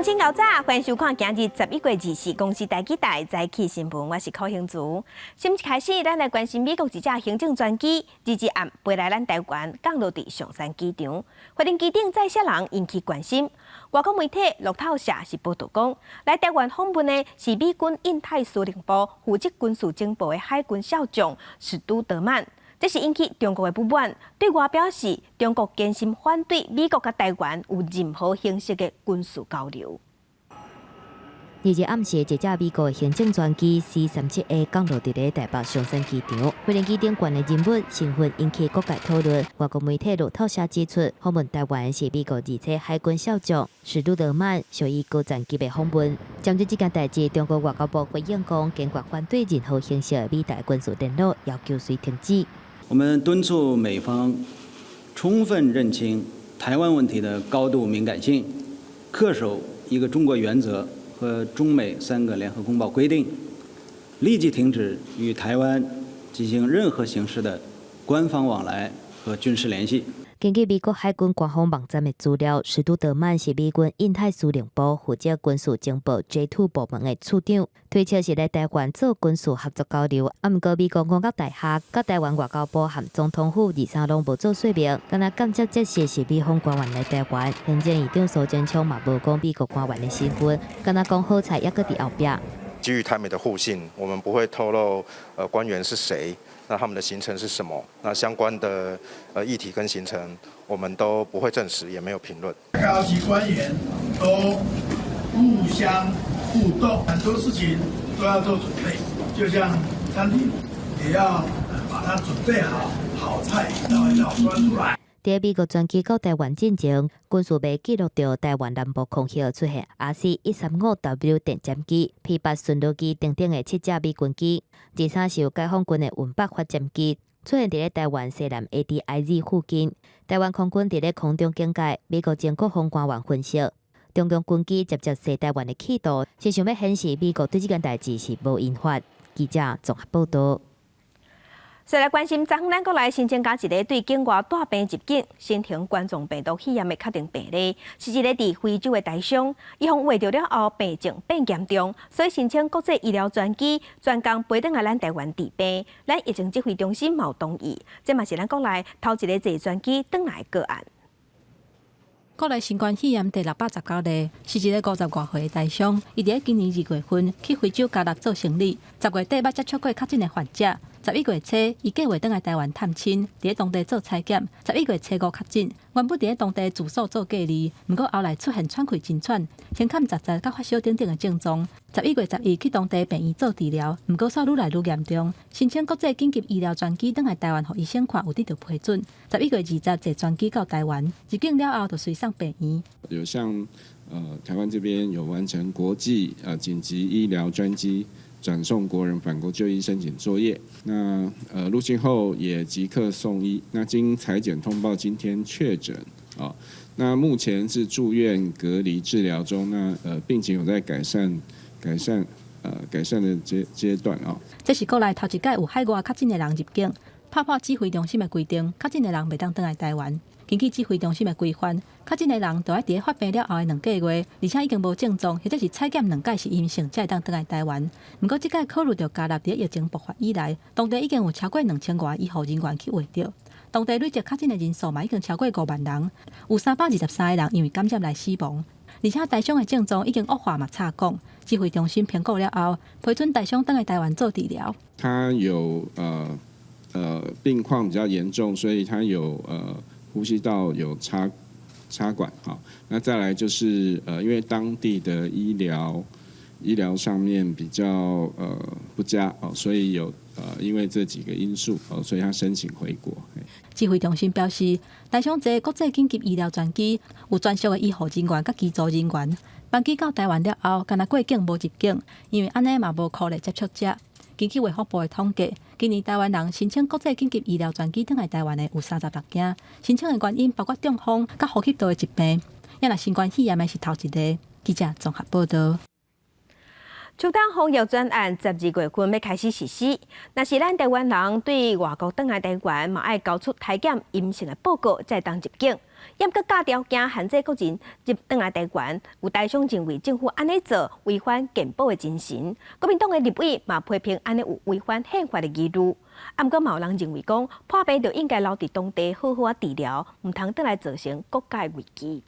晨9早，欢迎收看今日11月24公司台记台早起新闻，我是柯兴竹。先开始，咱来关心美国一架行政专机日暗飞来咱台湾，降落伫上山机场，飞行机顶载些人引起关心。外国媒体路透社是报道讲，来台湾访问的是美军印太司令部负责军事情报的海军少将史都德曼。 这是引起中国的不满，对外表示中国坚信反对美国甲台湾有任何形式的军事交流。日暗时，一架美国行政专机 C-37A 降落伫台北松山机场，飞行机顶悬的人物身份引起各界讨论。外国媒体路透社指出，访问台湾是美国2车海军少将史都德曼属于高层级的访问。针对这件代志，中国外交部回应讲，坚决反对任何形式的美台军事联络，要求随停止。 我们敦促美方充分认清台湾问题的高度敏感性，恪守一个中国原则和中美3个联合公报规定，立即停止与台湾进行任何形式的官方往来和军事联系。 根据美国海军官方网站的资料，史都德曼是美军印太司令部负责军事情报 J2 部门的处长，推测是来台湾做军事合作交流。不过，美国公教大厦、甲台湾外交部和总统府23拢无做说明，敢若间接揭示是美方官员来台湾。行政院长苏贞昌嘛无讲美国官员的身份，敢若讲好彩还搁伫后壁。 基于台美的互信，我们不会透露官员是谁，那他们的行程是什么，那相关的议题跟行程，我们都不会证实，也没有评论。高级官员都互相互动，很多事情都要做准备，就像餐厅也要把它准备好，好菜一道一道端出来。 在美国专机到台湾进前，军事部记录到台湾南部空域出现 RC-135W 电侦机、P-8巡逻机等等的7架美军机，第三是由解放军的运8发战机出现在台湾西南 ADIZ 附近。台湾空军在空中警戒，美国前国防官员分析，中共军机直接射台湾的企图，是想要显示美国对这件代志是无引发。记者综合报道。 再来关心，昨昏咱国内新增加一个对境外带病入境新型冠状病毒肺炎的确定病例，是一个伫非洲的台商，伊方获着了后病情变严重，所以申请国际医疗专机专工飞转来咱台湾治病。咱疫情指挥中心冇同意，这嘛是咱国内头一个坐专机转来的个案。 国内新冠肺炎第619例，是一个50多岁的台商，伊伫今年2月份去非洲加纳做生意，10月底捌接触过确诊的患者。11月初，伊计划转来台湾探亲，伫当地做采检。11月初5确诊，原本伫当地住所做隔离，不过后来出现喘气真喘、胸坎杂杂、甲发烧等等的症状。11月12去当地病院做治疗，不过煞愈来愈严重，申请国际紧急医疗专机转来台湾，互医生看有得到批准。11月20坐专机到台湾，入境了后就随上病院。有像台湾这边有完成国际紧急医疗专机。 转送国人返国就医申请作业，那入境后也即刻送医。那经采检通报，今天确诊啊。那目前是住院隔离治疗中，那病情有在改善的阶段啊。这是国内头一届有海外确诊的人入境，拍破指挥中心的规定，确诊的人袂当转来台湾。 根据指挥中心的规范，确诊的人就要伫发病了后的2个月，而且已经无症状，或者是采检2届是阴性，才会当转来台湾。不过，这届考虑到加纳伫疫情爆发以来，当地已经有超过2000多医护人员去围着，当地累计确诊的人数嘛已经超过5万人，有323个人因为感染来死亡，而且台商的症状已经恶化嘛差讲。指挥中心评估了后，批准台商转来台湾做治疗。他有病况比较严重，所以他有呼吸道有插管，好，那再来就是因为当地的医疗上面比较不佳哦，所以有因为这几个因素哦，所以他申请回国。指挥中心表示，台商坐国际紧急医疗专机有专属的医护人员甲机组人员，班机到台湾了后，敢若过境无入境，因为安尼嘛无扣例接触者。根据卫福部的统计，今年台湾人申请国际紧急医疗专机转来台湾的有36件，申请的原因包括中风、甲呼吸道的疾病，也若新冠肺炎的是头一个。记者综合报道。秋冬防疫专案12月份要开始实施。若是咱台湾人对外国返来台湾，嘛爱交出体检阴性的报告，才当入境。严格加条件限制国人入返来台湾，有台商认为政府安尼做违反健保的精神。国民党的立委嘛批评安尼有违反宪法的义务。啊，毋过嘛有人认为讲破病就应该留伫当地好好治疗，毋通返来造成国家危机。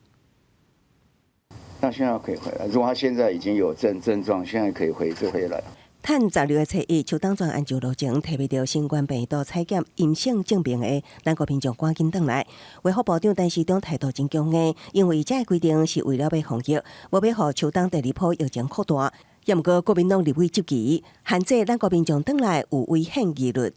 那现在可以回来，如果他现在已经有症状，现在可以回来。趁16月初1，秋冬专案就路前提不到新冠病毒采检阴性证明的咱国民众赶紧返来。卫福部长陈时中态度真强硬，因为这个规定是为了要防疫，无要让秋冬第2波疫情扩大。也毋过国民党立委质疑，限制咱国民众返来有违宪义律。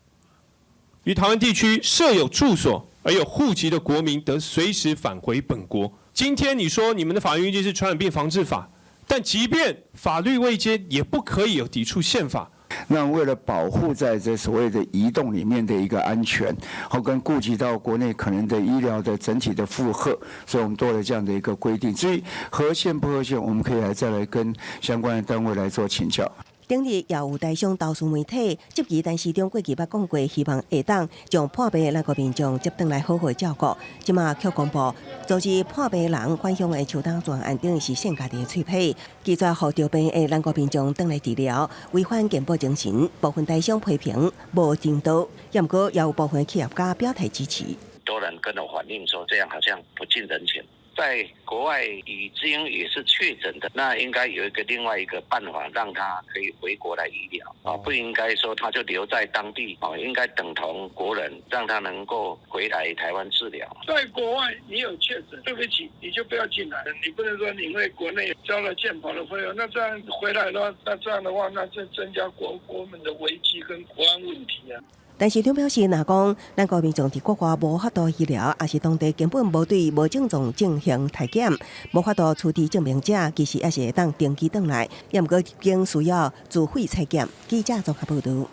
于台湾地区设有住所而有户籍的国民，得随时返回本国。今天你说你们的法律依据是传染病防治法，但即便法律未接，也不可以有抵触宪法。那为了保护在这所谓的移动里面的一个安全，和跟顾及到国内可能的医疗的整体的负荷，所以我们多了这样的一个规定。至于合宪不合宪，我们可以再来跟相关的单位来做请教。顶日也有台商投诉媒体质疑陈时中过去捌讲过，希望下当将破病的咱国民众接返来好好照顾。即马却公布，导致破病人返乡的秋冬专案等于是剩家己的脆皮，拒绝互着病的咱国民众返来治疗，违反健保精神。部分台商批评无正道，也毋过也有部分企业家表态支持。多人跟我反映说，这样好像不近人情。在国外已经也是确诊的，那应该有另外一个办法，让他可以回国来医疗啊，不应该说他就留在当地啊，应该等同国人，让他能够回来台湾治疗。在国外你有确诊，对不起，你就不要进来了，你不能说你因为国内交了健保的费用，那这样回来的话，那这样的话，那就增加国门的危机跟国安问题啊。陈时中表示，若讲咱国民众伫国外无法度医疗，也是当地根本无对无症状进行体检，无法度出示证明者，其实也是会当登记返来，也毋过经需要自费采检。记者综合报道。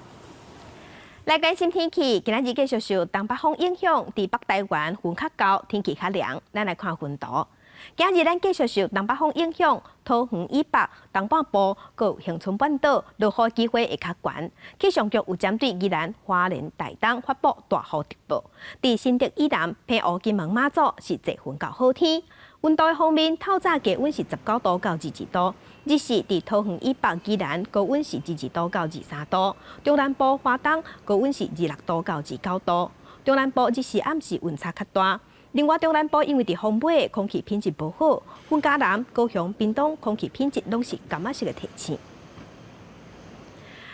来关心天气，今日继续受东北风影响，伫北台湾云较高，天气较凉。咱来看云图。今日咱继续受东北风影响，桃园以北、东半部、佮恒春半岛落雨机会会较悬。气象局有针对宜兰、花莲、台东发布大雨特报。伫新竹以南、澎湖、金门、马祖是侪云到好天。温度方面，透早低温是19度到22度，日时伫桃园以北、宜兰高温是22度到23度，中南部、花东高温是26度到29度。中南部日时暗时温差较大。另外，中南部因为伫风尾，空气品质不好，云嘉南、高雄、屏东空气品质拢是柑仔色的提醒。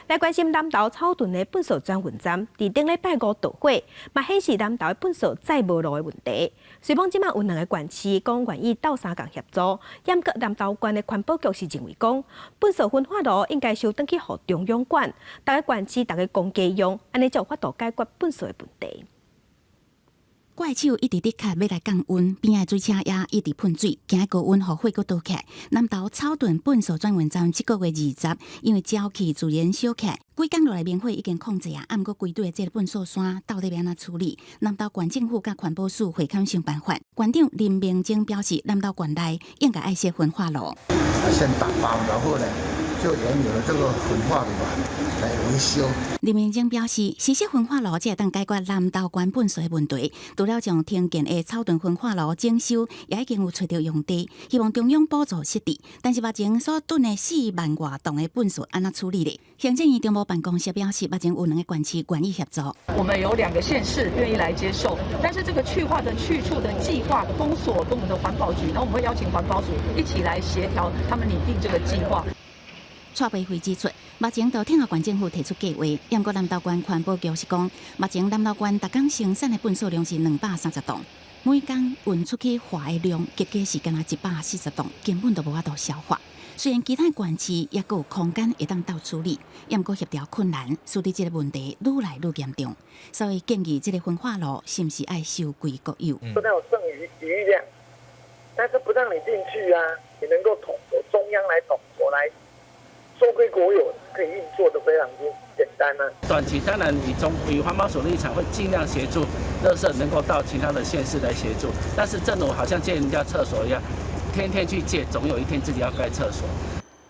来关心南投草屯的粪扫转运站，伫顶礼拜5导火，嘛显示南投的粪扫再无路的问题。虽讲即马有2个县市讲愿意斗相共协助，但阁南投县的环保局是认为讲，粪扫分化炉应该收转去互中央管，大家县市大家公家用，安尼才有法度解决粪扫的问题。怪手一直伫卡要来降温，边仔水车也一直喷水，惊高温互火阁倒起来。南投草屯粪扫转运站即个月20，因为沼气自然烧起来，几工落来明火已经控制啊，毋过归队的这个粪扫山到底要安怎处理？南投县政府甲环保署会勘想办法。县长林明晶表示，南投县内应该爱设焚化炉。先打包然后呢，就沿有了这个焚化炉来维修。林明晶表示，实施焚化炉才会当解决南投县粪扫的问题。除了将停建的草屯焚化炉整修，也已经有找到用地，希望中央补助设置。但是目前所囤的4万多吨的粪扫安怎处理呢？行政院中部办公室表示，目前有2个县市愿意协助。我们有2个县市愿意来接受，但是这个去化的去处的计划封锁跟我们的环保局，那我们会邀请环保署一起来协调，他们拟定这个计划。蔡培辉指出，目前到天后县政府提出计划，不过南投县环保局是讲，目前南投县每天生产的粪扫量是230吨，每天运出去化的量结果是敢若140吨，根本都无法度消化。虽然其他县市也有空间会当到处理，不过协调困难，使得这个问题愈来愈严重。所以建议这个焚化炉是不是爱收归国有？不能有剩余量，但是不让你进去啊，也能够统筹中央来统筹来。收归国有，可以运作的非常简单啊。短期当然以环保署立场会尽量协助垃圾能够到其他的县市来协助，但是政府好像借人家厕所一样，天天去借，总有一天自己要盖厕所。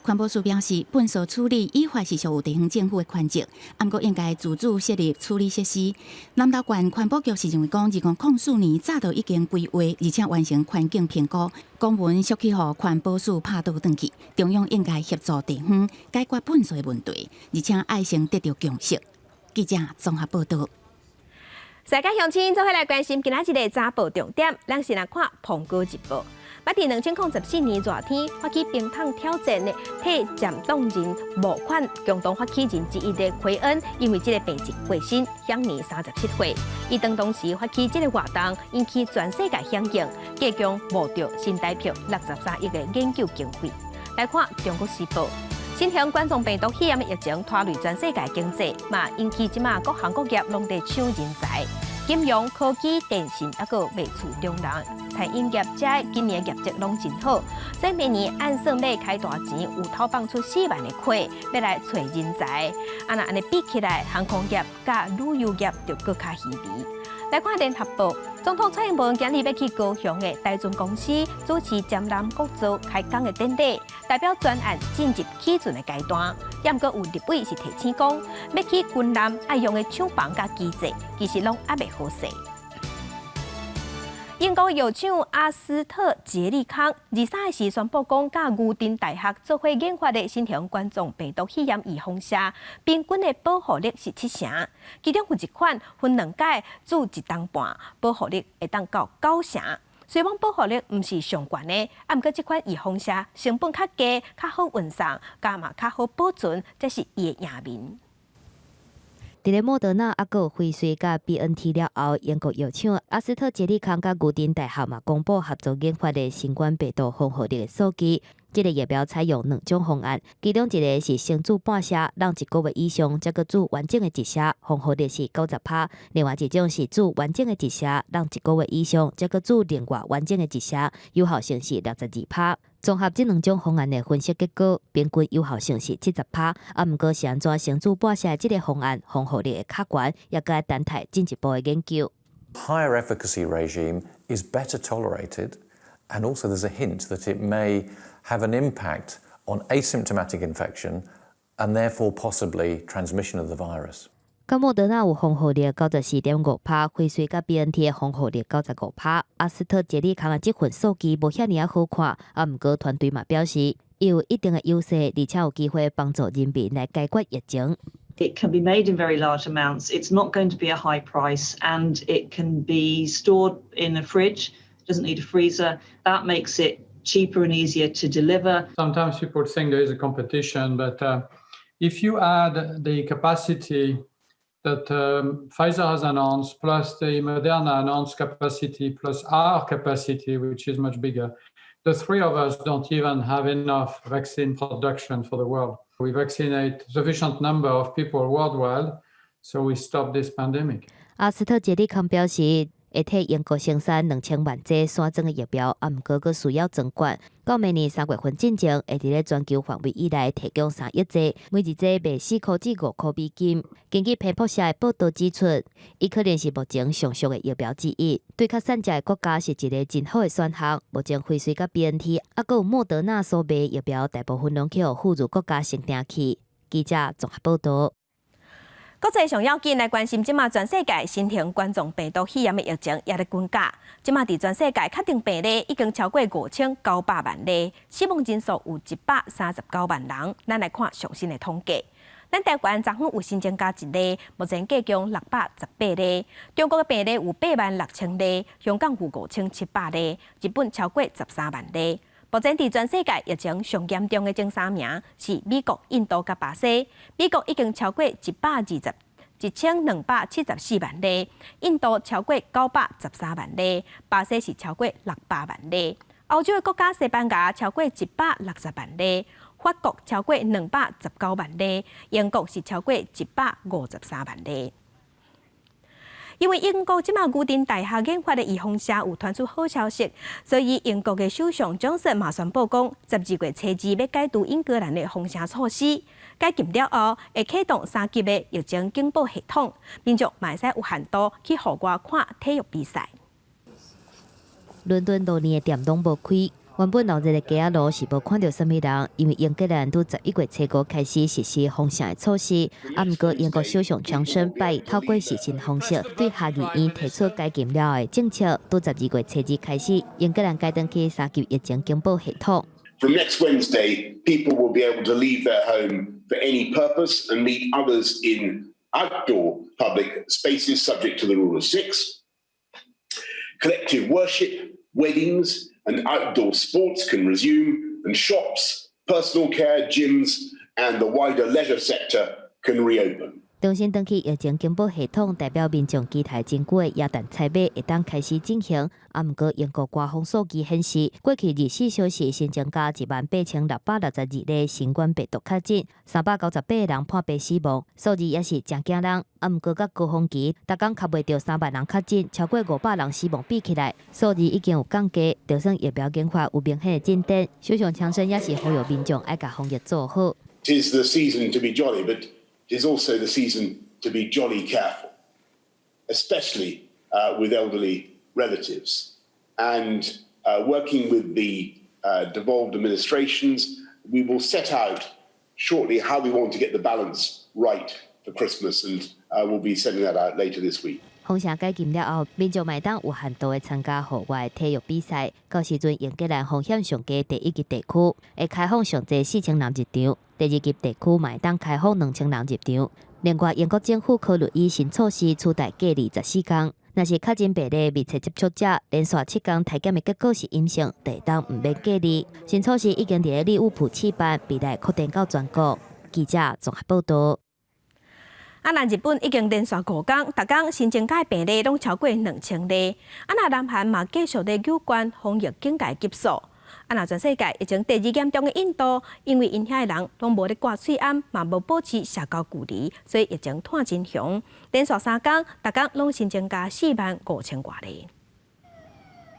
环保署表示，粪扫处理依法是属有地方政府的权责，不过应该自主设立处理设施。南投县环保局是认为讲，2004年早就已经规划，而且完成环境评估，公文续去予环保署拍倒转去。中央应该协助地方解决粪扫的问题，而且爱先得到共识。记者综合报道。世界乡亲做伙来关心今仔日的早报重点，咱先来看《澎湖日报》。捌伫2004年热天发起冰桶挑战的替渐冻人募款共同发起人之一的奎恩，因为这个病情过身，享年37岁。伊当时发起这个活动，引起全世界响应，加强募到新台币63亿的研究经费。来看《中国时报》。新型冠状病毒肺炎的疫情拖累全世界经济，嘛引起即马各行各业拢在抢人才。金融、科技、电信还个未处中人，餐饮业者今年业绩拢真好，所以明年按算要开大钱，有投放出4万的亏，要来找人才。安尼比起来，航空业甲旅游业就更加稀微。来看联合报，总统蔡英文今日要去高雄的大船公司主持展览国造开工的典礼，代表专案进入起准的阶段。也毋过有立委是提醒讲，要去军舰爱用的厂房甲机制，其实拢还未好势。英国药厂阿斯特捷利康23时宣布讲，甲牛津大学做伙研发的新型冠状病毒肺炎预防射，平均的保护力是7成，其中有一款分2届注1档半，保护力会当到9成。虽然保护力毋是上悬的，毋过这款预防射成本较低，较好运送，加嘛较好保存，这是伊的赢面。伫咧莫德纳、有辉瑞甲 BNT 了后，英国药厂阿斯特捷利康甲牛津大学嘛公布合作研发的新冠病毒防护力的数据。这个疫苗采用2种方案，其中一个是先注半射，让1个月以上再个注完整的1射，防护力是90%；另外一种是注完整的1射，让1个月以上再个注另外完整的1射，有效性是62%。综合这2种方案的分析结果，平均有效性是70%。毋过是安怎先注半射这个方案防护力会较悬，也该等待进一步的研究。Higher efficacy regime is better tolerated, and also there's a hint that it may have an impact on asymptomatic infection and therefore possibly transmission of the virus. 甲莫德纳有防护力94.5%，辉瑞甲 BNT 的防护力95%。阿斯特捷利康的这份数据无遐尔好看，毋过团队嘛表示，伊有一定的优势，而且有机会帮助人民来解决疫情。It can be made in very large amounts. It's not going to be a high price, and it can be stored in a fridge. Doesn't need a freezer. That makes it cheaper and easier to deliver. Sometimes people think there is a competition, but if you add the capacity that Pfizer has announced, plus the Moderna announced capacity, plus our capacity, which is much bigger, the three of us don't even have enough vaccine production for the world. We vaccinate sufficient number of people worldwide, so we stop this pandemic. 阿斯特捷利康表示，会替英国生产2000万剂山庄的疫苗，毋过佫需要增管。到明年3月份进前，会伫咧全球范围以内提供3亿剂，每一剂卖4块至5块美金。根据彭博社的报道指出，伊可能是目前上俗的疫苗之一，对较善食的国家是一个真好的选项。目前辉瑞甲 BNT， 还有莫德纳所卖疫苗，大部分拢去互附入国家先订去。记者综合报道。国际上要紧来关心，即马全世界新型冠状病毒肺炎的疫情也在增加。即马伫全世界确定病例已经超过5900万例，死亡人数有139万人。咱来看最新的统计。咱台湾昨昏有新增加1例，目前计共618例。中国的病例有86000例，香港有5700例，日本超过13万例。目前伫全世界疫情上严重的前3名是美国、印度甲巴西。美国已经超过1274万例，印度超过913万例，巴西是超过600万例。欧洲的国家西班牙超过160万例，法国超过219万例，英国是超过153万例。因为英国即马牛津大学研发的预防射有传出好消息，所以英国的首相强森嘛宣布讲，12月初2要解除英格兰的封城措施。解禁了后，会启动3级的疫情警报系统，民众嘛会使有限度去户外看体育比赛。伦敦多年的店拢无开，原本6日的街仔路是无看到什么人，因为英格兰伫11月初5开始实施封城的措施。毋过英国首相强生拜透过视讯方式对下议院提出解禁了的政策，伫12月初2开始，英格兰改登去3级疫情警报系统。From next Wednesday, people will be able to leave their home for any purpose and meet others in outdoor public spaces subject to the rule of 6. Collective worship, weddings, and outdoor sports can resume, and shops, personal care, gyms, and the wider leisure sector can reopen. 重新登去疫情警报系统，代表民众期待真久的耶诞采买会当开始进行。毋过英国官方数据显示，过去24小时新增加18662例新冠病毒确诊，398个人判别死亡，数字也是真惊人。毋过甲高峰期，逐工较袂到3万人确诊，超过500人死亡比起来，数字已经有降低，就算疫苗研发有明显的进展。首相强生也是呼吁民众爱甲防疫做好。 'Tis the season to be jolly, but it is also the season to be jolly careful, especially with elderly relatives. And working with the devolved administrations, we will set out shortly how we want to get the balance right for Christmas, and we'll be sending that out later this week. 封城解禁了后，民众买当有限度的参加户外体育比赛。到时阵，英格兰风险上低第1级地区会开放上济4000人入场，第2级地区买当开放2000人入场。另外，英国政府考虑以新措施取代隔离14天。若是确诊病例密切接触者，连续7天体检的结果是阴性，就会当唔免隔离。新措施已经伫利物浦试办，未来扩展到全国。记者综合报道。 那日本已经连续5天，逐天新增加病例拢超过2000例。那南韩嘛继续咧有关防疫警戒急速。那全世界疫情第2严重的印度，因为因遐的人拢无咧挂水暗，嘛无保持社交距离，所以疫情拖真凶。连续3天，逐天拢新增加45000多例。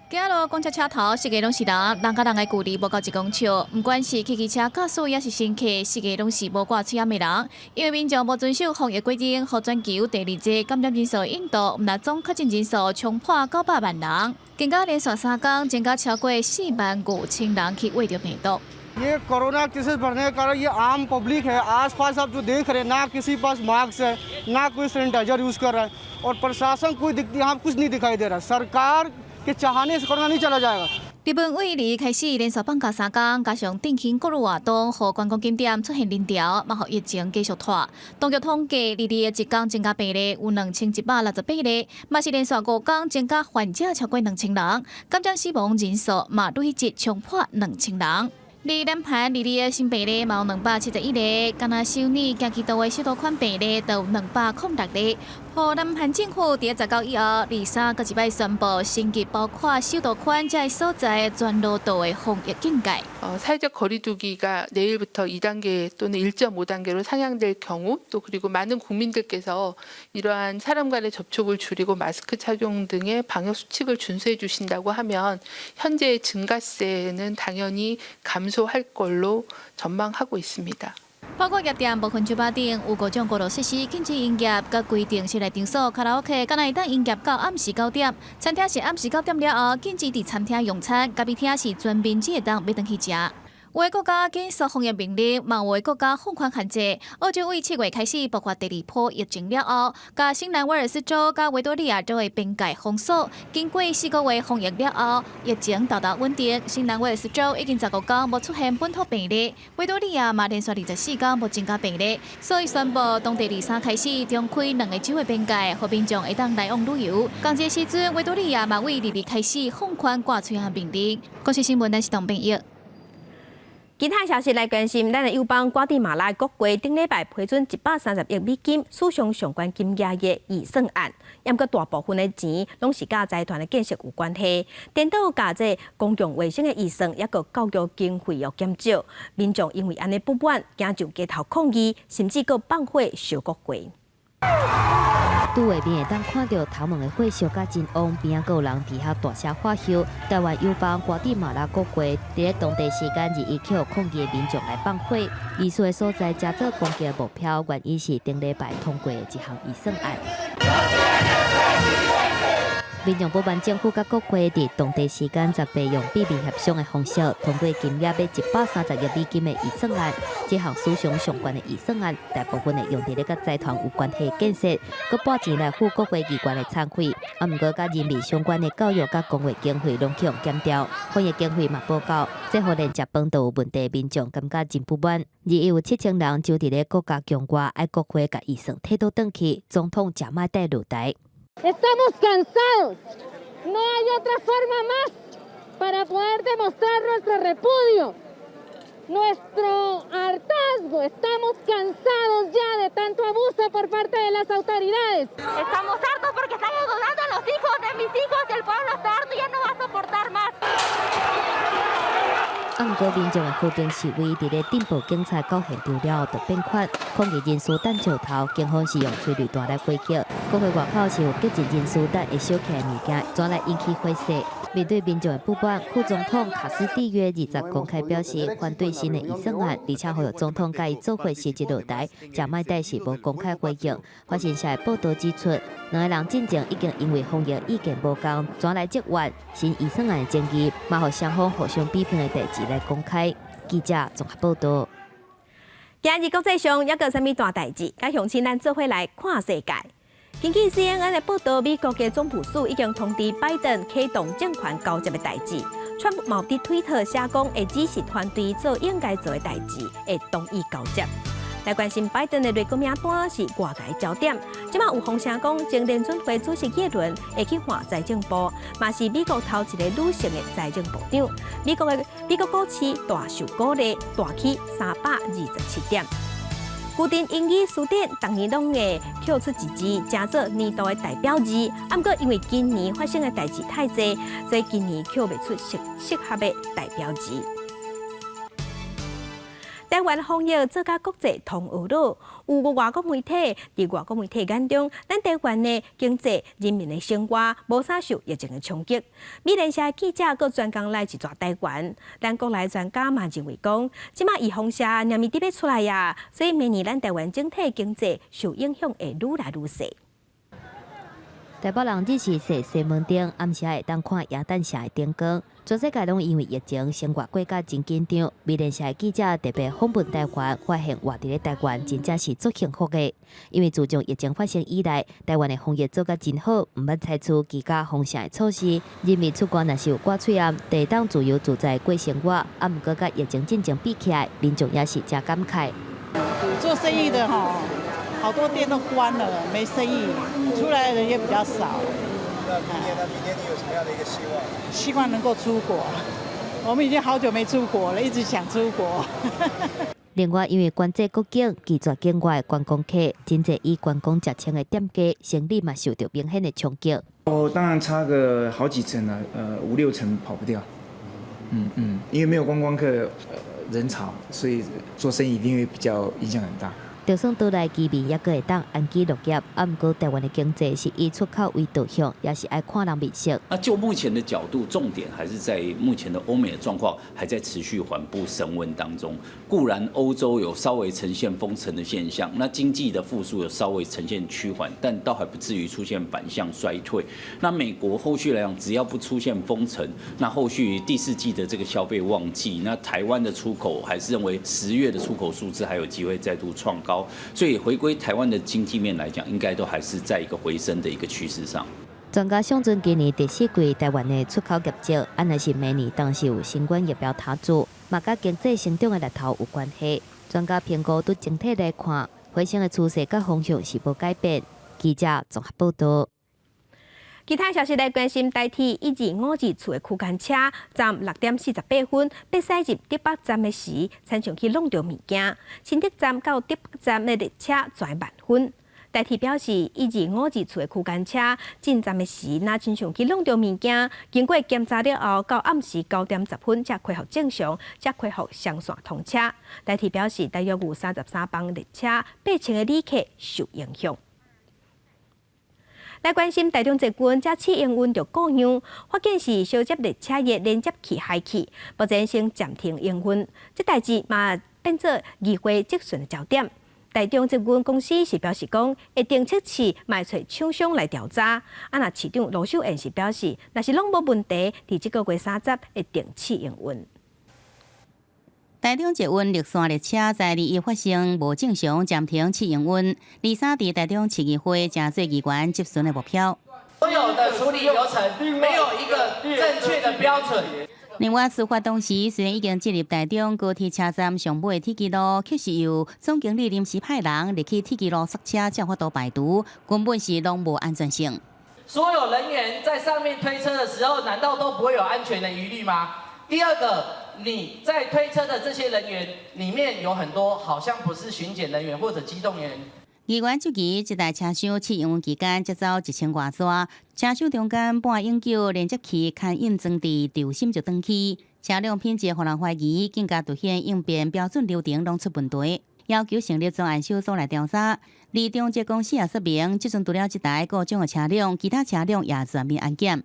街路公车车头，四个拢是人，人甲人的距离无到1公尺。不管是汽机车驾驶也是乘客，四个拢是无挂嘴暗的人。因为民众无遵守防疫规定，互全球第2剂感染人数印度，毋但总确診人數冲破900萬人，更加連續3天增加超過45000人去餵着病毒。 ये corona cases बढ़ने के कारण ये आम पब्लिक है आसपास आप जो देख रहे हैं ना किसी पास मास्क है ना कोई सैनिटाइजर यूज़ कर रहा है और प्रशासन कोई यहाँ कुछ नहीं दिखाई दे रहा सरकार के चाहने से कोरोना नहीं चला जाएगा। 日本为2開始連續放假3天，加上定期購入活動，和觀光景點出現人潮，嘛，互疫情繼續拖。當局統計，2日1天增加病例有2168例，嘛是連續5天增加患者超過2000人，感染死亡人數嘛累計衝破2000人。 南韓2日新病例嘛有271例，敢若首爾近期度的首都圈病例就有206例。和南韓政府伫19以後，23個禮拜宣布升級包括首都圈這所在全路道的防疫警戒。 사회적 거리두기가 내일부터 2단계 또는 1.5단계로 상향될 경우 또 그리고 많은 국민들께서 이러한 사람 간의 접촉을 줄이고 마스크 착용 등의 방역 수칙을 준수해 주신다고 하면 현재의 증가세는 당연히 감소할 걸로 전망하고 있습니다. 包括夜店部分酒吧等有5種高度設施禁止營業，佮規定室內場所卡拉 OK 敢若會當營業到暗時9點，餐廳是暗時9點了後禁止佇餐廳用餐，咖啡廳是全面只會當要轉去食。 有的國家緊縮防疫命令，嘛有的國家放寬限制。澳洲為7月開始爆發第2波疫情了後，甲新南威爾斯州、甲維多利亞州的邊界封鎖，經過4個月防疫了後，疫情達到穩定。新南威爾斯州已經15天無出現本土病例，維多利亞嘛連續24天無增加病例，所以宣布從第3開始重開2個州的邊界，互民眾會當來往旅遊。同一時陣，維多利亞嘛為2日開始放寬掛嘴暗命令。國際新聞，咱是唐平玉。 其他消息来关心，咱的友邦瓜地马拉国会顶礼拜批准130億美金诉讼相關金額嘅預算案，不過大部分嘅錢攏是甲財團嘅建設有關係，顛倒甲這公共衛生嘅預算，抑個教育經費又減少，民眾因為安尼不滿，驚上街頭抗議，甚至個放火燒國會。拄下面会当看到头毛的火烧甲真旺，边仔有人伫遐大声喝休。台湾友邦瓜地马拉国会伫咧当地时间2日口控议民众来放火，疑似的所在加做攻击的目标，原因是顶礼拜通过的一项预算案。民众不满政府甲国会伫当地时间18用秘密协商的方式通过金额要130亿美金的预算案。这项史上上悬的预算案，大部分会用伫咧甲财团有关系的建设，佮拨钱来付国会机关的参费，毋过甲人民相关的教育甲公卫经费拢去用减掉，翻译经费嘛报告，这互连食饭都有问题，民众感觉真不满。而有7000人就伫咧国家强外爱国会甲预算摕倒转去，总统假卖带入台。Estamos cansados. No hay otra forma más para poder demostrar nuestro repudio, nuestro hartazgo. Estamos cansados ya de tanto abuso por parte de las autoridades. Estamos hartos porque estamos dudando a los hijos de mis hijos. El pueblo está harto y ya no va a soportar más. 毋过民众的和平示威伫咧镇暴警察到现场了后就变款，抗议人士等石头，警方是用催泪弹来回击。国会外口是有激进人士等会烧起的物件，转来引起火势。面对民众的不满，副总统卡斯蒂约20公开表示反对新的预算案，而且互总统甲伊做伙实际落台。贾麦代是无公开回应。法新社的报道指出，两个人进前已经因为防疫意见无同，转来质问新预算案的争议，嘛互双方互相批评的代志来公开。记者综合报道。今日国际上还有啥物大代志？甲乡亲咱做伙来看世界。根据 CNN 的报道，美国的总统署已经通知拜登启动政权交接的代志。川普某伫推特写讲，会指示团队做应该做的代志，会同意交接。来关心拜登的内阁名单是外界焦点。即马有风声讲，前联准会主席耶伦会去换财政部，嘛是美国头一个女性的财政部长。美国股市大受鼓励，大起327点。固定英语词典当年拢会扣出一字，加做年度的代表字。不过因为今年发生的代志太多，所以今年扣不出适合的代表字。台湾防疫做甲国际通学路，有外国媒体伫外国媒体眼中，咱台湾的经济、人民的生活无啥受疫情的冲击。美联社记者佮专工来一抓台湾，咱国内专家嘛认为讲，即马预防社念咪伫要出来呀，所以明年咱台湾整体经济受影响会愈来愈细。台北人日是坐西门町，暗时会当看耶诞社的灯光。全世界拢因为疫情生活过甲真紧张。美联社记者特别访问台湾，发现活伫咧台湾真正是足幸福的。因为自从疫情发生以来，台湾的防疫做甲真好，毋捌采取居家封城的措施。人民出国若是有挂喙炎，地当自由自在过生活。啊，毋过甲疫情进前比起来，民众也是真感慨。做生意的吼。好多店都关了，没生意，出来的人也比较少。那明年你有什么样的一个希望？希望能够出国。我们已经好久没出国了，一直想出国。另外，因为关税国境拒绝境外观光客，真侪以观光食青的店家生意嘛受到明显的冲击。当然差个好几成了，5、6成跑不掉。因为没有观光客，人潮，所以做生意一定会比较影响很大。就算倒来居民也阁会当安居乐业，啊，毋过台湾的经济是以出口为导向，也是爱看人面色。那就目前的角度，重点还是在目前的欧美的状况还在持续缓步升温当中。固然欧洲有稍微呈现封城的现象，那经济的复苏有稍微呈现趋缓，但倒还不至于出现反向衰退。那美国后续来讲，只要不出现封城，那后续第4季的这个消费旺季，那台湾的出口还是认为10月的出口数字还有机会再度创高。所以回归台湾的经济面来讲，应该都还是在一个回升的一个趋势上。专家相信今年第4季台湾的出口业绩，按若是明年当时有新冠疫苗塔住，嘛甲经济成长的力头有关系。专家评估对整体来看，回升的趋势甲方向是无改变。记者综合报道。其他消息来关心，台铁1、2、5日厝的区间车，站6点48分，要驶入台北站的时，亲像去弄到物件。新竹站到台北站的列车全慢分。台铁表示，1、2、5日厝的区间车进站的时，若亲像去弄到物件，经过检查了后，到暗时9点10分才恢复正常，才恢复双线通车。台铁表示，大约有33班列车，8000个旅客受影响。来关心台中捷运这次营运着故障，发现是小接列车的连接器坏去，目前先暂停营运。这代志嘛变做议会质询的焦点。台中捷运公司是表示讲，会定测试卖找厂商来调查。若市长罗秀燕是表示，若是拢无问题，伫这个月30会定期营运。台中捷运绿线列车在2月发生无正常暂停试营运，23伫台中市议会正做议员质询的目标。所有的处理流程没有一个正确的标准。另外，事发当时虽然已经进入台中高铁车站上尾铁基路，却是由总经理临时派人入去铁基路塞车，才法度排毒，根本是拢无安全性。所有人员在上面推车的时候，难道都不会有安全的疑虑吗？第二个，你在推车的这些人员里面有很多好像不是巡检人员或者机动员。议员注意，这台车厢试营运期间接走1000多桩，车厢中间半永久连接器牵引装置轴心就断去，车辆品质互人怀疑，更加凸显应变标准流程拢出问题，要求成立专案小组来调查。而中捷公司也说明，即阵除了这台故障的车辆，其他车辆也全面安检。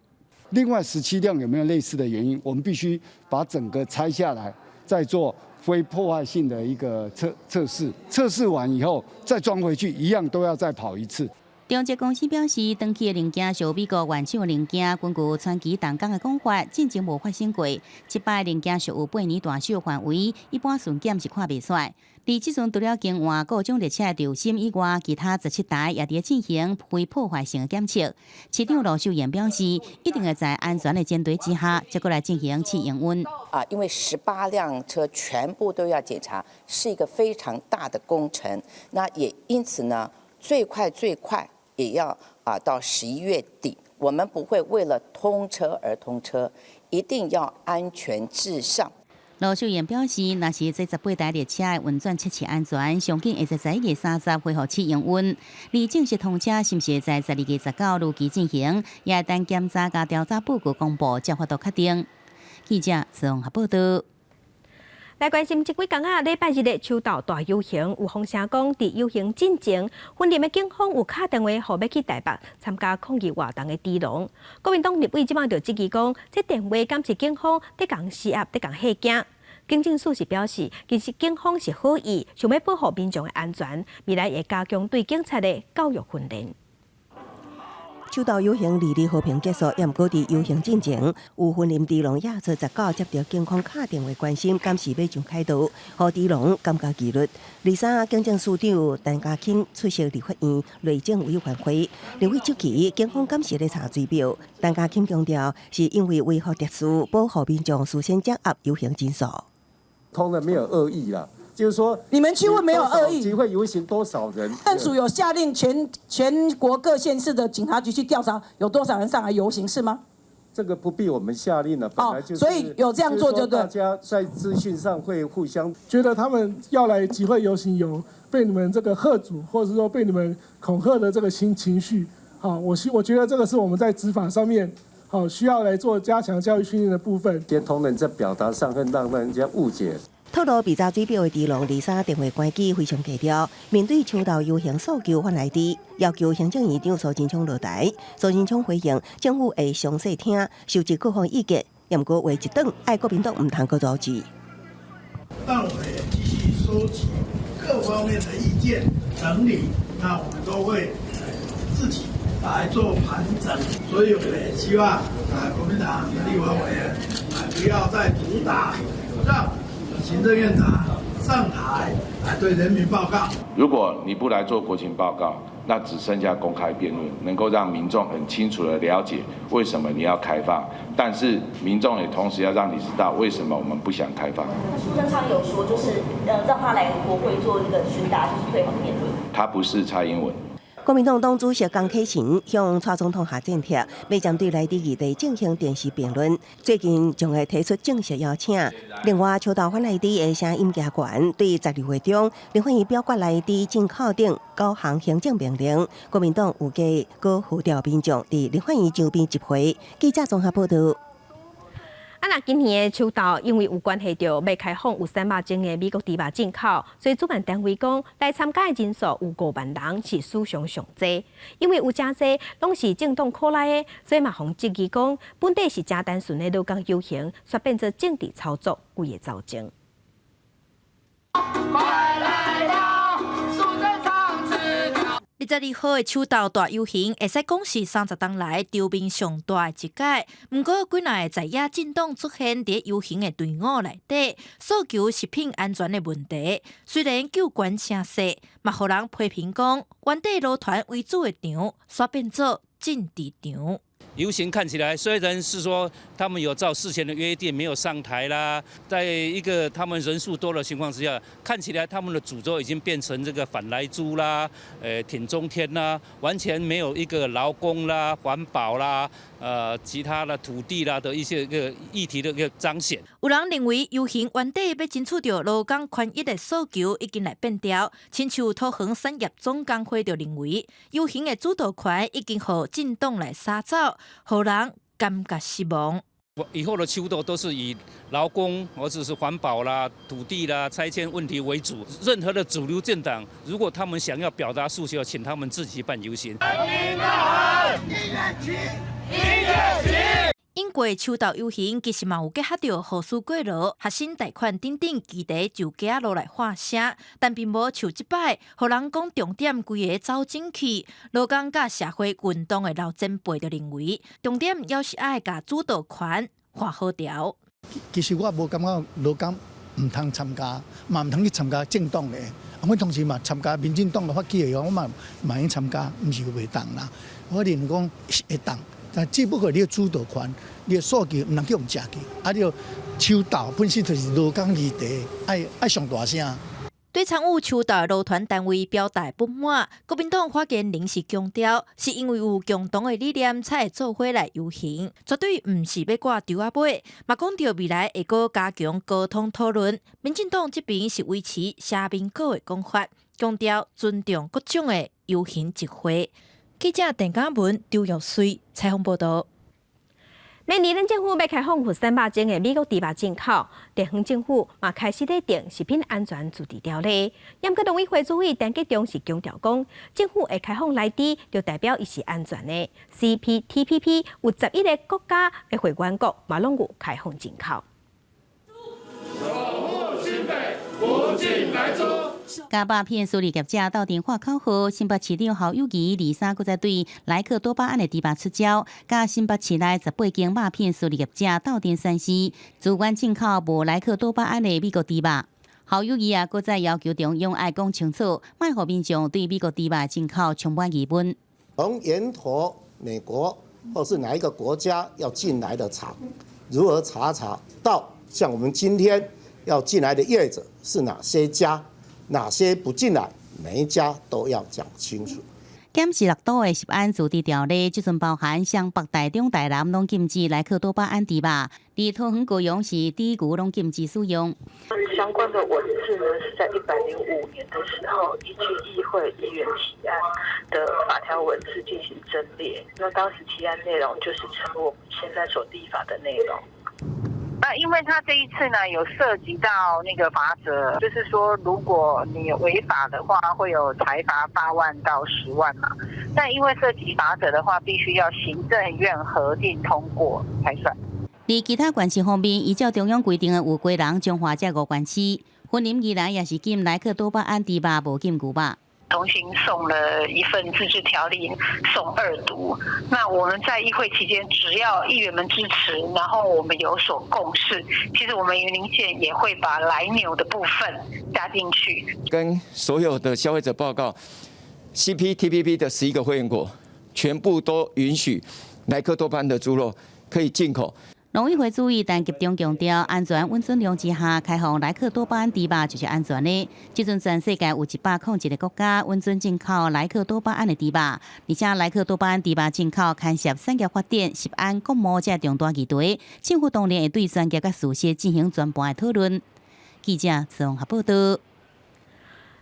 另外17辆有没有类似的原因？我们必须把整个拆下来，再做非破坏性的一个测试。测试完以后再装回去，一样都要再跑一次。中捷公司表示，长期的零件属美国原厂的零件，根据传奇动工的讲法，进前无发生过。这摆零件属有8年大小范围，一般巡检是看袂出来。而即阵除了更换各种列车的轴心以外，其他17台也伫进行非破坏性的检测。市长罗秀燕表示，一定会在安全的监督之下，再过来进行试营运。因为18辆车全部都要检查，是一个非常大的工程。那也因此呢，最快也要到11月底。我们不会为了通车而通车，一定要安全至上。罗秀燕表示，若是这18台列车的运转测试安全，上紧会在11月30恢复试营运。而正式通车是不是在12月19如期进行，也等检查甲调查报告公布才法度确定。记者综合报道。来关心这几天礼拜日的秋斗大游行，有风声讲，伫游行进前，分林的警方有打电话，予要去台北参加抗议活动的猪农。国民党立委即马就质疑讲，这电话敢是警方伫共施压、伫共吓惊。警政署是表示，其实警方是好意，想要保护民众的安全，未来会加强对警察的教育训练。秋斗游行2日和平结束，不过伫游行进前，有分林猪农亚初19接到警方打电话关心，敢是要上凯道，互猪农感觉纪律。23警政署长陈家钦出席立法院内政委员会，认为这期警方敢是咧查水表。陈家钦强调，是因为维护秩序，保护民众，事先掌握游行人数。通的没有恶意啦。就是说，你们去问没有恶意？集会游行多少人？政署有下令全国各县市的警察局去调查有多少人上来游行，是吗？这个不必我们下令了，本来就是。所以有这样做就对。大家在资讯上会互相觉得他们要来集会游行，有被你们这个吓阻，或者说被你们恐吓的这个情绪。好，我觉得这个是我们在执法上面需要来做加强教育训练的部分。先同仁在表达上会让人家误解。透露被查水表的猪农23电话关机非常低调，面对秋斗游行诉求反来滴，要求行政院长苏贞昌落台。苏贞昌回应，政府会详细听、收集各方意见，也不过话一顿，爱国民党唔通搁阻止。但我们也继续收集各方面的意见，整理，那我们都会自己来做盘整。所以我们也希望国民党的立法委员不要再主打让行政院长上台来对人民报告。如果你不来做国情报告，那只剩下公开辩论，能够让民众很清楚的了解为什么你要开放，但是民众也同时要让你知道为什么我们不想开放。苏贞昌有说，就是让他来国会做一个询答，就是对方辩论。他不是蔡英文。国民党党主席江启臣向蔡总统下战帖，要针对内地议题进行电视辩论。最近将会提出正式邀请。另外，秋斗反内地的声音加权，对12月中立法院表决内地正考定9项行政命令，国民党有计搁呼召民众伫立法院周边集会。记者综合报道。那今年的秋刀因为有关系到要开放有3万种的美国猪肉进口，所以主办单位讲来参加的人数有5万人，是史上上济。因为有真济拢是政党靠来的，所以嘛，互质疑讲本地是真单纯的鹿港游行，却变做政治操作，故意造成。22号的秋刀大游行，会使讲是30年来潮民上大的一届。不过，几若个在野政党出现伫游行的队伍内底，诉求食品安全的问题。虽然救援声势，嘛互人批评讲，原地路团为主的场，煞变做政治场。游行看起来虽然是说他们有照事前的约定没有上台啦，在一个他们人数多的情况之下，看起来他们的主轴已经变成这个反莱猪啦、挺中天啦，完全没有一个劳工啦、环保啦、其他的土地啦的一些个议题的一个彰显。有人认为游行原底要争取到劳工权益的诉求已经来变调，亲像土恒产业总工会就认为游行的主导权已经互政党来杀走。让人感觉失望。以后的秋斗都是以劳工或者是环保啦、土地啦、拆迁问题为主。任何的主流政党，如果他们想要表达诉求，请他们自己办游行。英国秋刀游行其实嘛有结合到护士过劳、学生贷款等等议题，就加落来发声，但并无像即摆，互人讲重点规个走进去。劳工甲社会运动的老前辈就认为，重点要是爱甲主导权画好条。其实我无感觉劳工唔通参加，嘛唔通去参加政党的。我同时嘛参加民进党的发起的，我嘛应参加，唔是袂当啦。我认为讲会当。但只不过你的主导权，你的诉求唔能去用食去，你要秋刀本身就是劳工议题，爱上大声。对参与秋刀路团单位表达不满，国民党发言人是强调，是因为有共同的理念才会做伙来游行，绝对唔是要挂丢啊尾。嘛讲到未来会搁加强沟通讨论。民进党这边是维持社民稿的讲法，强调尊重各种的游行集会。记者陈嘉文、周玉水采访报道。明年，咱政府要开放有3万种的美国猪肉进口，地方政府嘛开始在定食品安全自治条例。严格农委会主委陈吉中是强调讲，政府会开放来猪，就代表伊是安全的。CPTPP 有11个国家的会员国嘛拢有开放进口。守护新北，不进来猪。甲鸦片输入业者斗阵化口号，新北市长侯友宜23个在对莱克多巴胺的猪肉出招，甲新北市内18间鸦片输入业者斗阵宣示，自愿进口无莱克多巴胺的美国猪肉。侯友宜搁再要求中央爱讲清楚，卖互民众对美国猪肉进口充满疑问。从源头美国或是哪一个国家要进来的厂，如何查到像我们今天要进来的业者是哪些家？哪些不进来，每一家都要讲清楚。检视6都的食安自治条例，即阵包含湘北、台中、台南拢禁止莱克多巴胺猪肉，而桃园、高雄是猪牛拢禁止使用。相关的文字呢，是在105年的时候，依据议会议员提案的法条文字进行增列。那当时提案内容就是成我们现在所立法的内容。因为他这一次呢有涉及到那个罚则，就是说如果你违法的话，会有裁罚8万到10万嘛。但因为涉及罚则的话，必须要行政院核定通过才算。在其他县市方面，依照中央规定的有几人彰化这5县市，云林宜兰也是禁莱克多巴胺猪肉，无禁牛肉。同行送了一份自治条例送2读，那我们在议会期间，只要议员们支持，然后我们有所共识，其实我们云林县也会把来牛的部分加进去。跟所有的消费者报告 ，CPTPP 的11个会员国全部都允许莱克多巴胺的猪肉可以进口。农委会主委但集中强调，安全稳准量之下，开放莱克多巴胺猪肉就是安全的。即阵全世界有101个国家稳准进口莱克多巴胺的猪肉，而且莱克多巴胺猪肉进口牵涉产业发展、食安、国贸这重大议题，政府当然会对专业甲事实进行全盘的讨论。记者从合报道。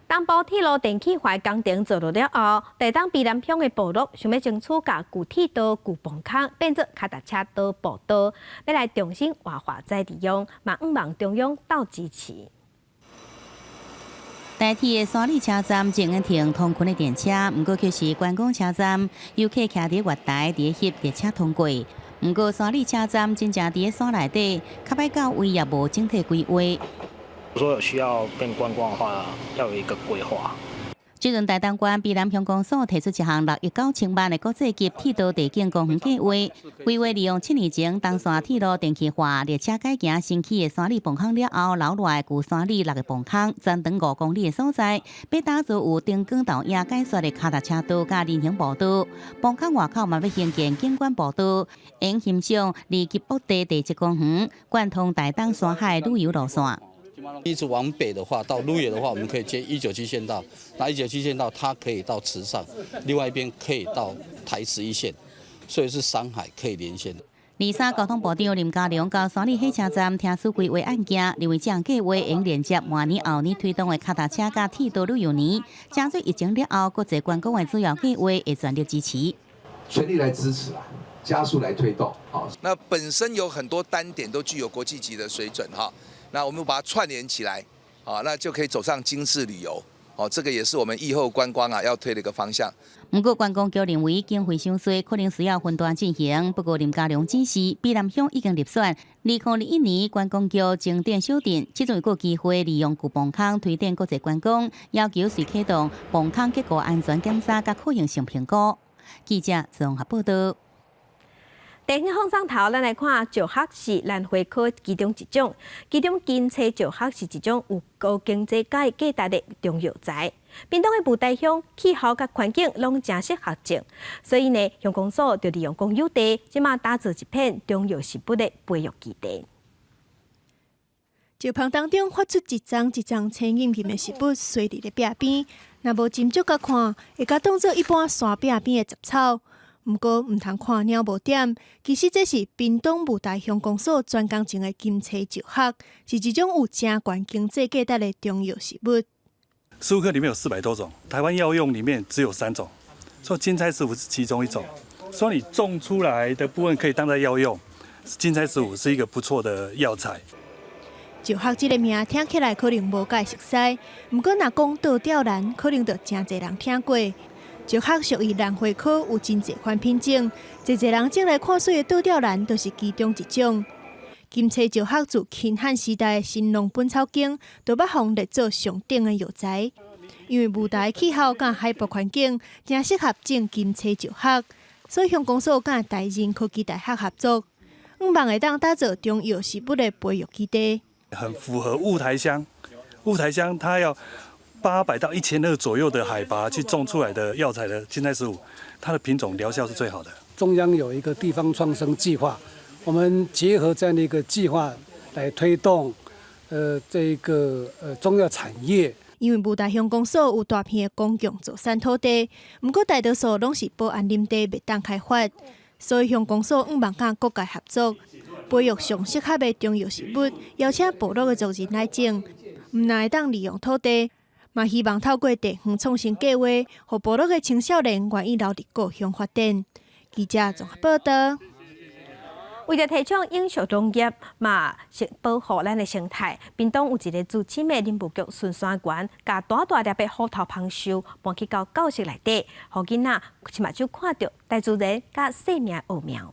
东部铁路电气化工程做落了后，台东卑南乡的部落想要争取甲旧铁道旧磅坑变作脚踏车道步道，要来重新活化再利用，嘛毋望中央斗支持。代替的山里车站正用停通勤的电车，不过却是观光车站，游客徛伫月台伫翕列车通过。不过山里车站真正伫山内底，较歹到位也无整体规划。如果有需要变观光的话，要有一个规划。最近台东县卑南乡公所提出一项6亿9千万的国际级铁道地景工程计划，规划利用7年前东山铁路电气化列车改行新起的山里磅坑了后，留落来旧山里6个磅坑，全长5公里的所在，要打造有灯光导影解说的脚踏车道加人行步道。磅坑外口嘛要兴建景观步道，应欣赏离吉北地地质公园，贯通台东山海旅游路线。一直往北的话，到鹿野的话，我们可以接197线道。那197线道它可以到池上，另外一边可以到台11线，所以是山海可以连线的。23交通部长林佳龙到山里火车站听取规划案件，认为这项计划应连接明年后年推动的脚踏车甲铁道旅游年，加上疫情了后，国际观光的主要计划会全力支持，全力来支持啊，加速来推动。好，那本身有很多单点都具有国际级的水准哈。那我们把它串联起来，那就可以走上精致旅游，这个也是我们疫后观光要推的一个方向。不过观光局认为经费伤衰，可能需要分段进行。不过林佳龙指示，卑南乡已经入选2021年观光局重点修订，其中有个机会利用旧磅坑推展国际观光，要求随启动磅坑结构安全检查甲可行性评估。记者综合报道。电影放上头，咱来看就学是咱会考其中一种，其中经济就学是一种有高经济价值的重要材。屏东的雾台乡气候甲环境拢真适合种，所以呢，乡公所就利用公有地，即马打造一片中药食物的培育基地。石棚当中发出一张一张青艳艳的食物，随伫咧壁边，若无斟酌甲看，会甲当做一般山壁边的杂草。毋过，毋通看鸟无点，其实这是屏东雾台乡公所专工种的金车石学，是一种有正悬经济价值的中药食物。食物科里面有400多种，台湾药用里面只有3种，所以金钗石斛是其中一种。所以你种出来的部分可以当在药用，金钗石斛是一个不错的药材。石学这个名听起来可能无介熟悉，毋过若讲倒吊兰，可能就真侪人听过。石学属于兰花科，有真侪款品种，侪人种来看水的倒吊兰都是其中一种。金车石学自秦汉时代的《神农本草经》就捌互列做上等的药材，因为雾台气候甲海拔环境正适合种金车石学，所以乡公所甲台仁科技大学合作，希望会当打造中药食物的培育基地。很符合雾台乡，雾台乡它要800到1200左右的海拔去种出来的药材的金钗石斛，它的品种疗效是最好的。中央有一个地方创生计划，我们结合这样的一个计划来推动，这个中药产业。因为雾台乡公所有大片的公共造山土地，不过大多数拢是保安林地，袂当开发，所以乡公所希望甲各界合作，培育上适合的中药食物，邀请部落的族人来种，毋但会当利用土地。嘛希望透过地方创新计划，互部落的青少年愿意留伫故乡发展。记者综合报道。为了提倡永续农业，嘛保护咱的生态，屏东有一个自深的林务局顺山园，甲大大粒的虎头蜂树搬去到教室内底，互囡仔起码就看到大自然甲生命奥妙。